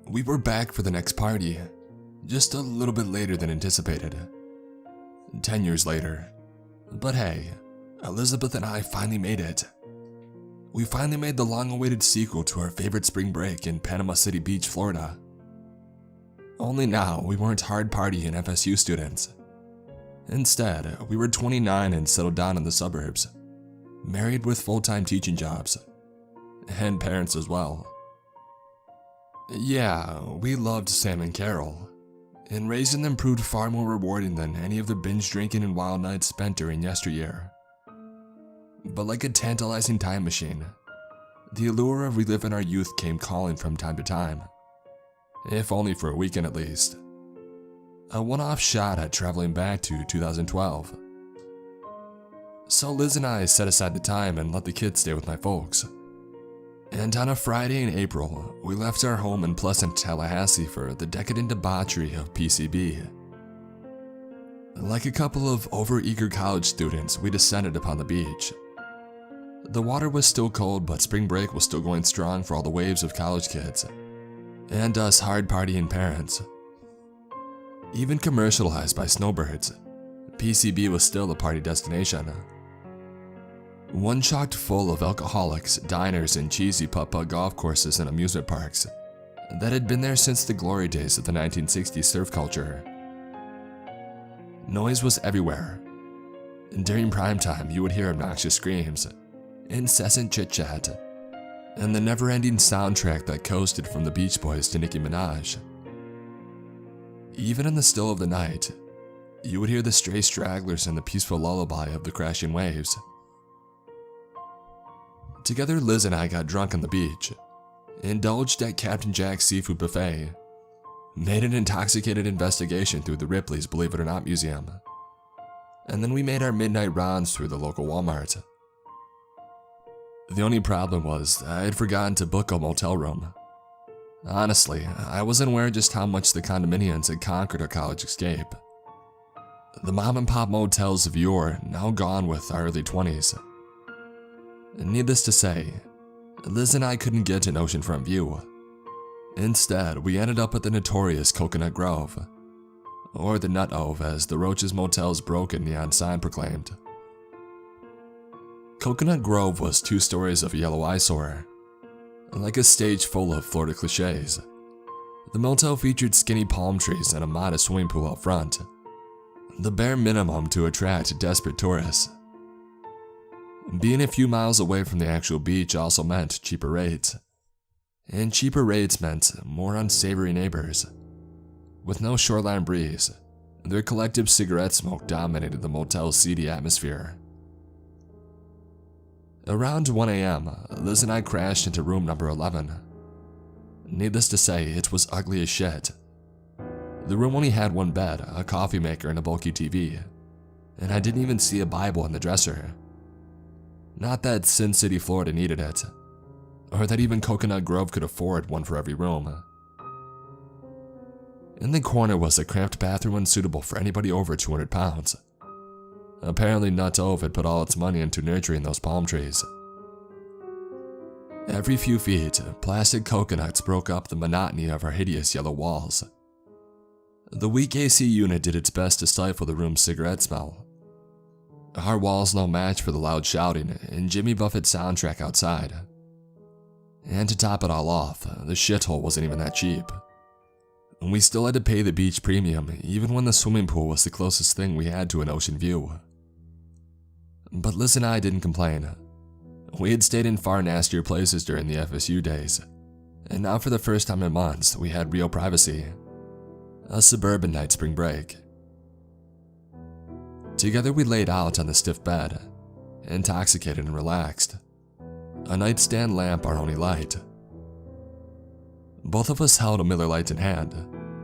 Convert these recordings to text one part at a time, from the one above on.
We were back for the next party, just a little bit later than anticipated. 10 years later. But hey, Elizabeth and I finally made it. We finally made the long-awaited sequel to our favorite spring break in Panama City Beach, Florida. Only now, we weren't hard-partying FSU students. Instead, we were 29 and settled down in the suburbs, married with full-time teaching jobs, and parents as well. Yeah, we loved Sam and Carol, and raising them proved far more rewarding than any of the binge drinking and wild nights spent during yesteryear. But like a tantalizing time machine, the allure of reliving our youth came calling from time to time, if only for a weekend at least. A one-off shot at traveling back to 2012. So Liz and I set aside the time and let the kids stay with my folks. And on a Friday in April, we left our home in pleasant Tallahassee for the decadent debauchery of PCB. Like a couple of overeager college students, we descended upon the beach. The water was still cold, but spring break was still going strong for all the waves of college kids, and us hard-partying parents. Even commercialized by snowbirds, PCB was still a party destination. One chock full of alcoholics, diners, and cheesy putt-putt golf courses and amusement parks that had been there since the glory days of the 1960s surf culture. Noise was everywhere. And during prime time, you would hear obnoxious screams, incessant chit-chat, and the never-ending soundtrack that coasted from the Beach Boys to Nicki Minaj. Even in the still of the night, you would hear the stray stragglers and the peaceful lullaby of the crashing waves. Together, Liz and I got drunk on the beach, indulged at Captain Jack's seafood buffet, made an intoxicated investigation through the Ripley's Believe It or Not museum, and then we made our midnight rounds through the local Walmart. The only problem was I had forgotten to book a motel room. Honestly, I wasn't aware just how much the condominiums had conquered our college escape. The mom-and-pop motels of yore now gone with our early 20s. Needless to say, Liz and I couldn't get an oceanfront view. Instead, we ended up at the notorious Coconut Grove, or the Nut Ove as the Roach's Motel's broken neon sign proclaimed. Coconut Grove was 2 stories of a yellow eyesore, like a stage full of Florida cliches. The motel featured skinny palm trees and a modest swimming pool out front, the bare minimum to attract desperate tourists. Being a few miles away from the actual beach also meant cheaper rates. And cheaper rates meant more unsavory neighbors. With no shoreline breeze, their collective cigarette smoke dominated the motel's seedy atmosphere. Around 1 a.m., Liz and I crashed into room number 11. Needless to say, it was ugly as shit. The room only had 1 bed, a coffee maker, and a bulky TV, and I didn't even see a Bible in the dresser. Not that Sin City, Florida needed it, or that even Coconut Grove could afford one for every room. In the corner was a cramped bathroom unsuitable for anybody over 200 pounds. Apparently Nut Ove had put all its money into nurturing those palm trees. Every few feet, plastic coconuts broke up the monotony of our hideous yellow walls. The weak AC unit did its best to stifle the room's cigarette smell. Our walls no match for the loud shouting and Jimmy Buffett soundtrack outside. And to top it all off, the shithole wasn't even that cheap. We still had to pay the beach premium even when the swimming pool was the closest thing we had to an ocean view. But Liz and I didn't complain. We had stayed in far nastier places during the FSU days, and now for the first time in months we had real privacy. A suburban night spring break. Together we laid out on the stiff bed, intoxicated and relaxed. A nightstand lamp our only light. Both of us held a Miller Lite in hand,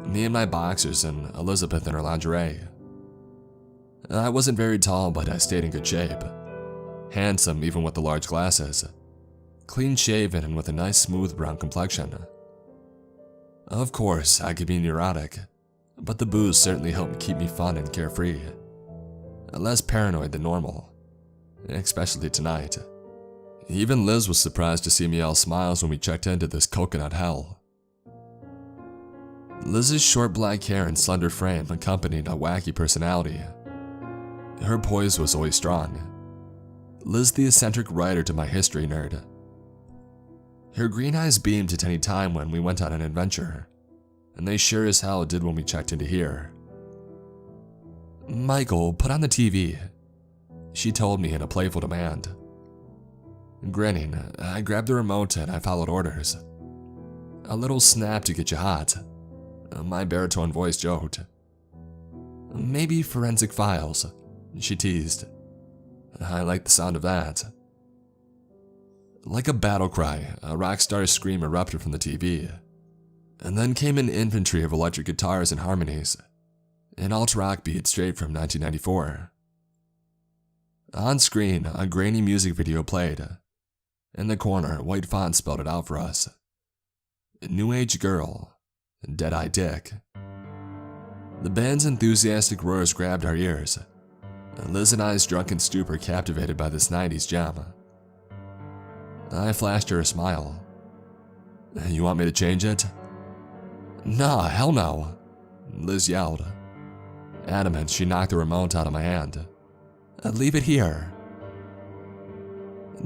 me in my boxers and Elizabeth in her lingerie. I wasn't very tall, but I stayed in good shape. Handsome even with the large glasses. Clean shaven and with a nice smooth brown complexion. Of course, I could be neurotic, but the booze certainly helped keep me fun and carefree. Less paranoid than normal, especially tonight. Even Liz was surprised to see me all smiles when we checked into this coconut hell. Liz's short black hair and slender frame accompanied a wacky personality. Her poise was always strong. Liz the eccentric writer to my history nerd. Her green eyes beamed at any time when we went on an adventure, and they sure as hell did when we checked into here. "Michael, put on the TV," she told me in a playful demand. Grinning, I grabbed the remote and I followed orders. "A little snap to get you hot," my baritone voice joked. "Maybe Forensic Files," she teased. I liked the sound of that. Like a battle cry, a rock star's scream erupted from the TV, and then came an infantry of electric guitars and harmonies, an alt-rock beat straight from 1994. On screen, a grainy music video played. In the corner, white font spelled it out for us. New Age Girl, Dead-Eye Dick. The band's enthusiastic roars grabbed our ears, and Liz and I's drunken stupor captivated by this 90s gem. I flashed her a smile. "You want me to change it?" "Nah, hell no," Liz yelled. Adamant, she knocked the remote out of my hand. "Leave it here."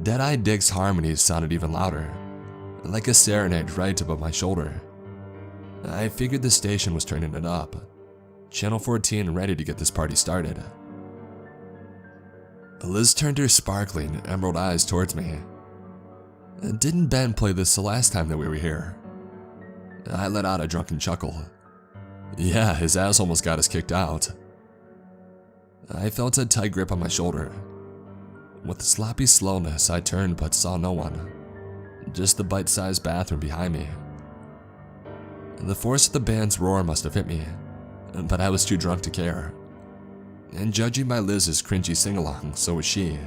Dead-Eye Dick's harmonies sounded even louder, like a serenade right above my shoulder. I figured the station was turning it up. Channel 14 ready to get this party started. Liz turned her sparkling, emerald eyes towards me. "Didn't Ben play this the last time that we were here?" I let out a drunken chuckle. "Yeah, his ass almost got us kicked out." I felt a tight grip on my shoulder. With sloppy slowness, I turned but saw no one. Just the bite-sized bathroom behind me. The force of the band's roar must have hit me, but I was too drunk to care. And judging by Liz's cringy sing-along, so was she.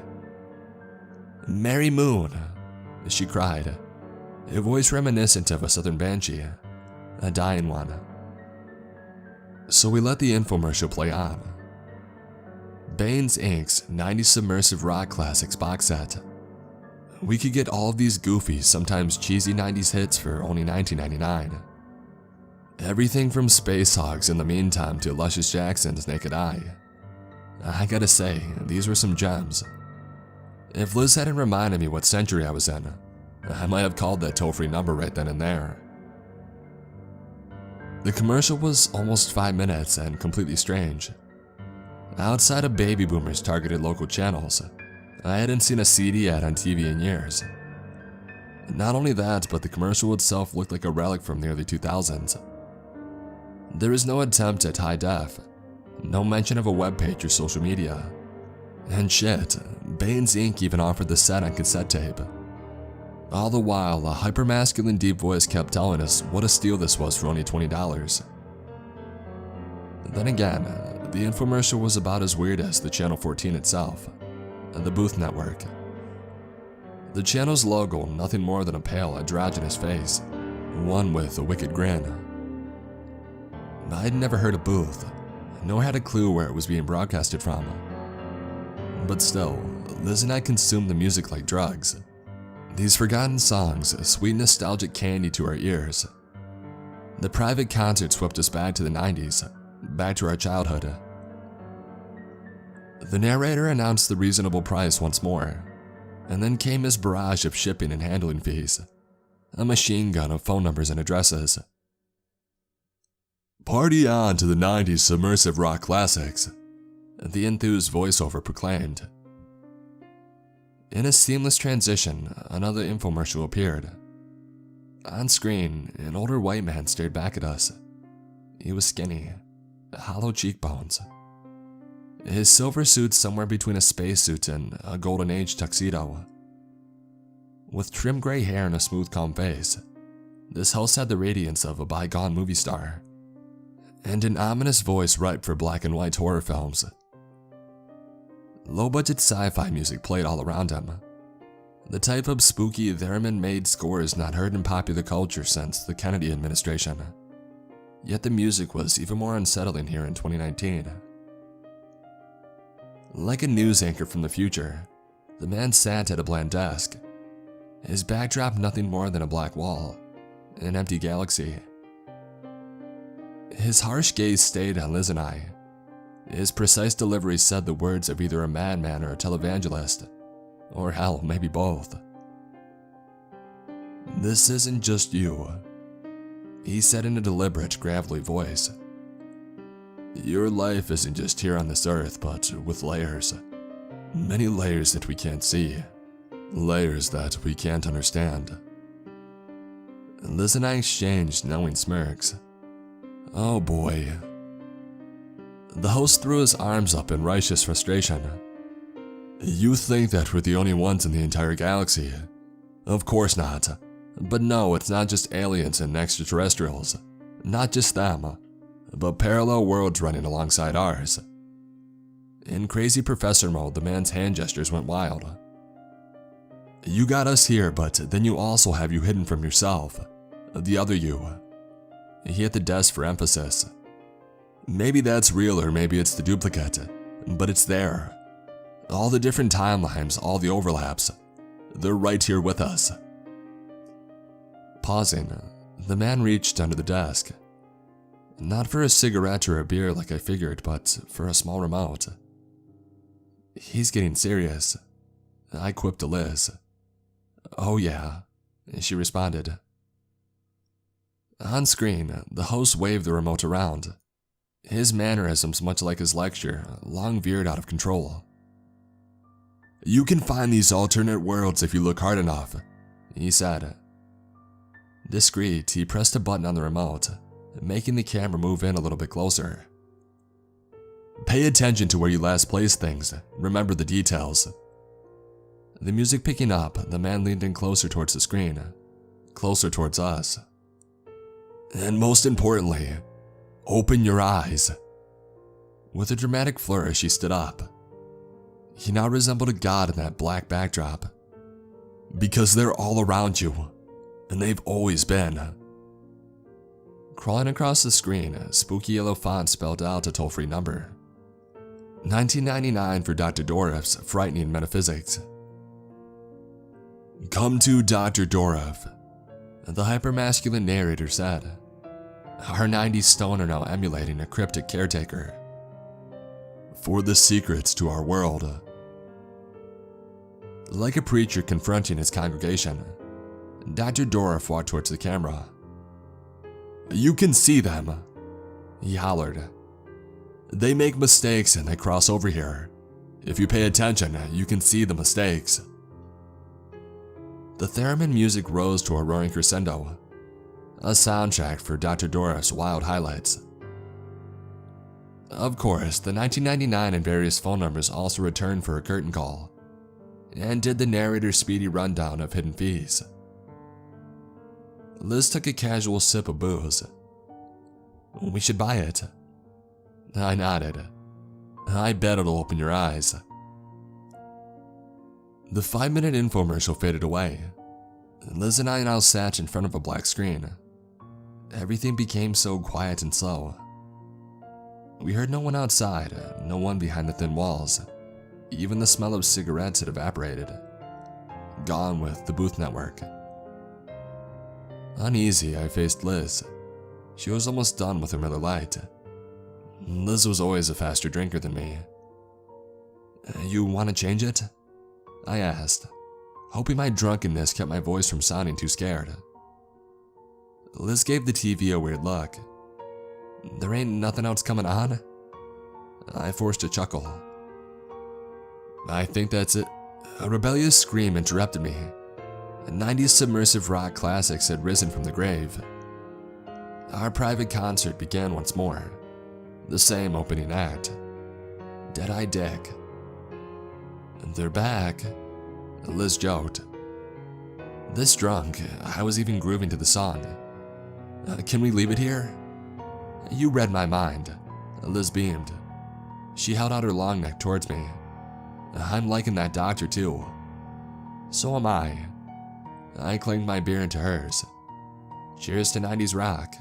"Merry Moon," she cried, a voice reminiscent of a southern banshee, a dying one. So we let the infomercial play on. Baines Inc.'s 90s Submersive Rock Classics box set. We could get all of these goofy, sometimes cheesy 90s hits for only $19.99. Everything from Space Hogs in the Meantime to Luscious Jackson's Naked Eye. I gotta say, these were some gems. If Liz hadn't reminded me what century I was in, I might have called that toll-free number right then and there. The commercial was almost 5 minutes and completely strange. Outside of baby boomers targeted local channels, I hadn't seen a CD ad on TV in years. Not only that, but the commercial itself looked like a relic from the early 2000s. There was no attempt at high def, no mention of a webpage or social media. And shit, Baines Inc. even offered the set on cassette tape. All the while, a hyper-masculine deep voice kept telling us what a steal this was for only $20. Then again, the infomercial was about as weird as the Channel 14 itself, the Booth Network. The channel's logo, nothing more than a pale, androgynous face, one with a wicked grin. I'd never heard of Booth, nor had a clue where it was being broadcasted from. But still, Liz and I consumed the music like drugs. These forgotten songs, a sweet nostalgic candy to our ears. The private concert swept us back to the 90s, back to our childhood. The narrator announced the reasonable price once more, and then came his barrage of shipping and handling fees, a machine gun of phone numbers and addresses. "Party on to the 90s submersive rock classics," the enthused voiceover proclaimed. In a seamless transition, another infomercial appeared. On screen, an older white man stared back at us. He was skinny, hollow cheekbones. His silver suit somewhere between a spacesuit and a golden age tuxedo. With trim gray hair and a smooth, calm face, this host had the radiance of a bygone movie star, and an ominous voice ripe for black and white horror films. Low-budget sci-fi music played all around him, the type of spooky, theremin-made scores not heard in popular culture since the Kennedy administration. Yet the music was even more unsettling here in 2019. Like a news anchor from the future, the man sat at a bland desk. His backdrop nothing more than a black wall, an empty galaxy. His harsh gaze stayed on Liz and I. His precise delivery said the words of either a madman or a televangelist, or hell, maybe both. "This isn't just you," he said in a deliberate, gravelly voice. "Your life isn't just here on this earth, but with layers. Many layers that we can't see. Layers that we can't understand." Liz and I exchanged knowing smirks. Oh boy. The host threw his arms up in righteous frustration. "You think that we're the only ones in the entire galaxy? Of course not. But no, it's not just aliens and extraterrestrials. Not just them, but parallel worlds running alongside ours." In crazy professor mode, the man's hand gestures went wild. "You got us here, but then you also have you hidden from yourself. The other you." He hit the desk for emphasis. "Maybe that's real or maybe it's the duplicate, but it's there. All the different timelines, all the overlaps, they're right here with us." Pausing, the man reached under the desk. Not for a cigarette or a beer like I figured, but for a small remote. "He's getting serious," I quipped to Liz. "Oh yeah," she responded. On screen, the host waved the remote around. His mannerisms, much like his lecture, long veered out of control. "You can find these alternate worlds if you look hard enough," he said. Discreet, he pressed a button on the remote, making the camera move in a little bit closer. "Pay attention to where you last placed things. Remember the details." The music picking up, the man leaned in closer towards the screen, closer towards us. "And most importantly, open your eyes." With a dramatic flourish, he stood up. He now resembled a god in that black backdrop. "Because they're all around you, and they've always been." Crawling across the screen, spooky yellow font spelled out a toll-free number. 1999 for Dr. Doreff's frightening metaphysics. "Come to Dr. Doreff," the hypermasculine narrator said. Our 90s stoner now emulating a cryptic caretaker. "For the secrets to our world." Like a preacher confronting his congregation, Dr. Doreff walked towards the camera. "You can see them," he hollered. "They make mistakes and they cross over here. If you pay attention, you can see the mistakes." The theremin music rose to a roaring crescendo, a soundtrack for Dr. Doreff's wild highlights. Of course, the 1999 and various phone numbers also returned for a curtain call, and did the narrator's speedy rundown of hidden fees. Liz took a casual sip of booze. "We should buy it." I nodded. "I bet it'll open your eyes." The 5-minute infomercial faded away. Liz and I now sat in front of a black screen. Everything became so quiet and slow. We heard no one outside, no one behind the thin walls. Even the smell of cigarettes had evaporated. Gone with the booth network. Uneasy, I faced Liz. She was almost done with her Miller Lite. Liz was always a faster drinker than me. "You want to change it?" I asked, hoping my drunkenness kept my voice from sounding too scared. Liz gave the TV a weird look. "There ain't nothing else coming on?" I forced a chuckle. "I think that's it." A rebellious scream interrupted me. 90s submersive rock classics had risen from the grave. Our private concert began once more. The same opening act. Dead-Eye Dick. "They're back," Liz joked. This drunk, I was even grooving to the song. "Can we leave it here?" "You read my mind," Liz beamed. She held out her long neck towards me. "I'm liking that doctor too." "So am I." I clanged my beer into hers. Cheers to 90s rock.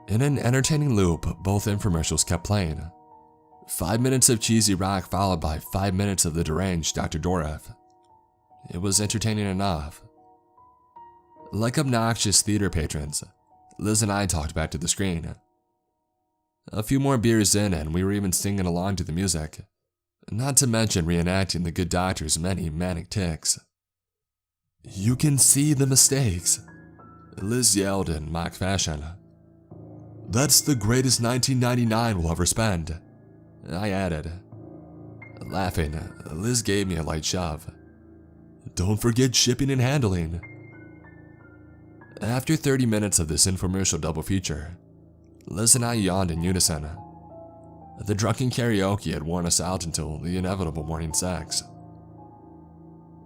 In an entertaining loop, both infomercials kept playing. 5 minutes of cheesy rock followed by 5 minutes of the deranged Dr. Doreff. It was entertaining enough. Like obnoxious theater patrons, Liz and I talked back to the screen. A few more beers in and we were even singing along to the music, not to mention reenacting the good doctor's many manic tics. "You can see the mistakes," Liz yelled in mock fashion. "That's the greatest 1999 we'll ever spend," I added. Laughing, Liz gave me a light shove. "Don't forget shipping and handling." After 30 minutes of this infomercial double feature, Liz and I yawned in unison. The drunken karaoke had worn us out until the inevitable morning sex.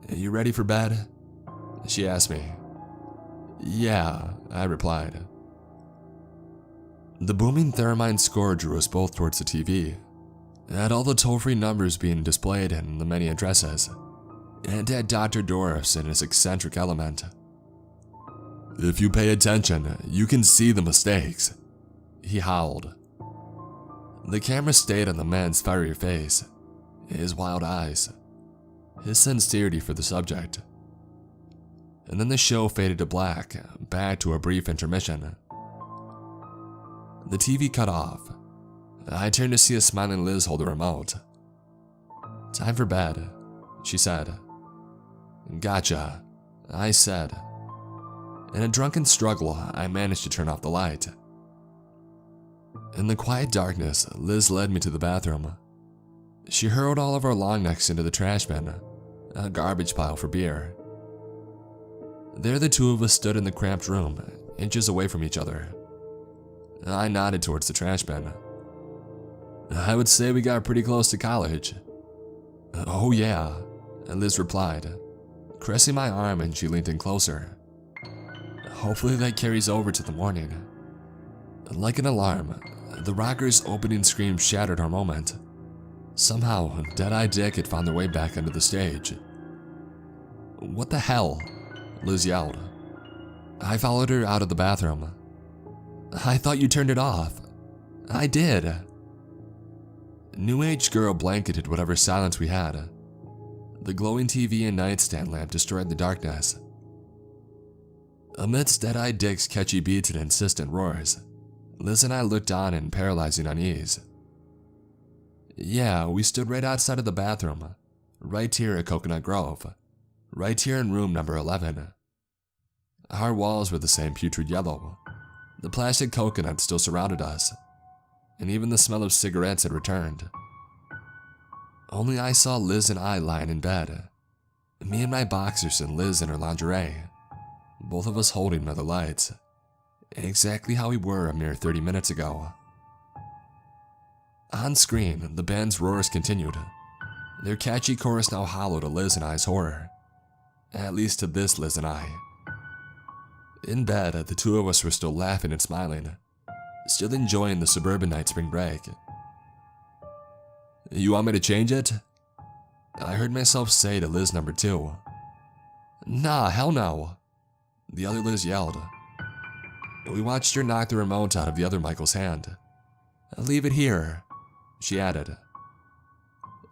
"You ready for bed?" she asked me. "Yeah," I replied. The booming theremin score drew us both towards the TV, at all the toll-free numbers being displayed and the many addresses, and at Dr. Dorff's in his eccentric element. "If you pay attention, you can see the mistakes," he howled. The camera stayed on the man's fiery face, his wild eyes, his sincerity for the subject. And then the show faded to black, back to a brief intermission. The TV cut off. I turned to see a smiling Liz hold the remote. "Time for bed," she said. "Gotcha," I said. In a drunken struggle, I managed to turn off the light. In the quiet darkness, Liz led me to the bathroom. She hurled all of our long necks into the trash bin, a garbage pile for beer. There the two of us stood in the cramped room, inches away from each other. I nodded towards the trash bin. "I would say we got pretty close to college." "Oh yeah," Liz replied, caressing my arm, and she leaned in closer. "Hopefully that carries over to the morning." Like an alarm, the rocker's opening scream shattered our moment. Somehow, Dead-Eye Dick had found their way back onto the stage. "What the hell?" Liz yelled. I followed her out of the bathroom. "I thought you turned it off." "I did." New Age girl blanketed whatever silence we had. The glowing TV and nightstand lamp destroyed the darkness. Amidst Dead-Eye Dick's catchy beats and insistent roars, Liz and I looked on in paralyzing unease. Yeah, we stood right outside of the bathroom, right here at Coconut Grove, right here in room number 11. Our walls were the same putrid yellow. The plastic coconut still surrounded us, and even the smell of cigarettes had returned. Only I saw Liz and I lying in bed, me in my boxers and Liz in her lingerie, both of us holding Mother Lights, exactly how we were a mere 30 minutes ago. On screen, the band's roars continued. Their catchy chorus now hollowed a Liz and I's horror, at least to this Liz and I. In bed, the two of us were still laughing and smiling, still enjoying the suburban night spring break. "You want me to change it?" I heard myself say to Liz number 2. "Nah, hell no," the other Liz yelled. We watched her knock the remote out of the other Michael's hand. "Leave it here," she added.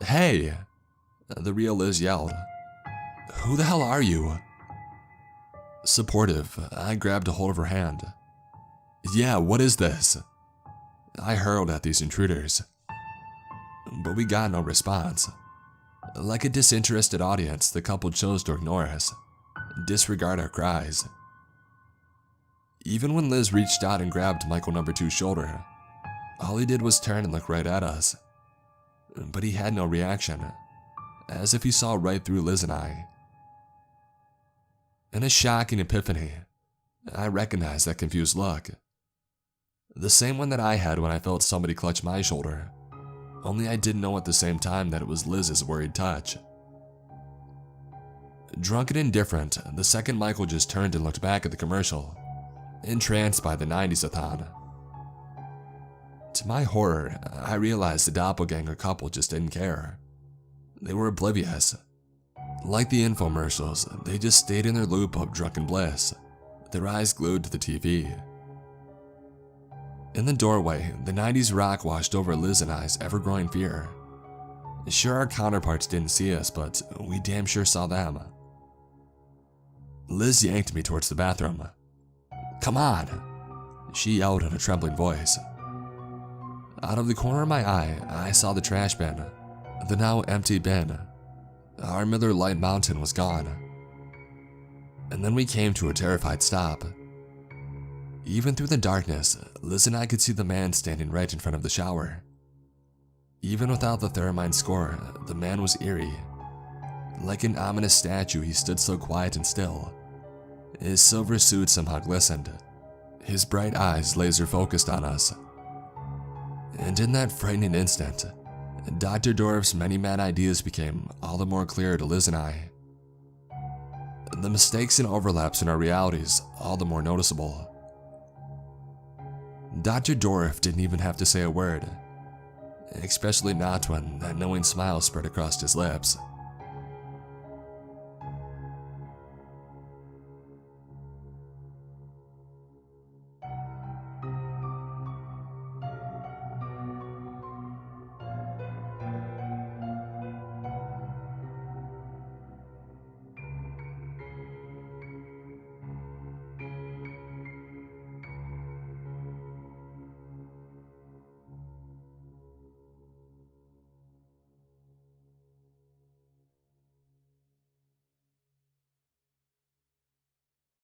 "Hey," the real Liz yelled. "Who the hell are you?" Supportive, I grabbed a hold of her hand. "Yeah, what is this?" I hurled at these intruders. But we got no response. Like a disinterested audience, the couple chose to ignore us, disregard our cries. Even when Liz reached out and grabbed Michael number 2's shoulder, all he did was turn and look right at us. But he had no reaction, as if he saw right through Liz and I. In a shocking epiphany, I recognized that confused look. The same one that I had when I felt somebody clutch my shoulder, only I didn't know at the same time that it was Liz's worried touch. Drunk and indifferent, the second Michael just turned and looked back at the commercial, entranced by the 90s-a-thon. To my horror, I realized the doppelganger couple just didn't care. They were oblivious. Like the infomercials, they just stayed in their loop of drunken bliss, their eyes glued to the TV. In the doorway, the 90s rock washed over Liz and I's ever-growing fear. Sure, our counterparts didn't see us, but we damn sure saw them. Liz yanked me towards the bathroom. "Come on," she yelled in a trembling voice. Out of the corner of my eye, I saw the trash bin, the now empty bin. Our Miller Lite Mountain was gone. And then we came to a terrified stop. Even through the darkness, Liz and I could see the man standing right in front of the shower. Even without the theremin score, the man was eerie. Like an ominous statue, he stood so quiet and still. His silver suit somehow glistened, his bright eyes laser focused on us. And in that frightening instant, Dr. Dorff's many mad ideas became all the more clear to Liz and I. The mistakes and overlaps in our realities all the more noticeable. Dr. Dorff didn't even have to say a word, especially not when that knowing smile spread across his lips.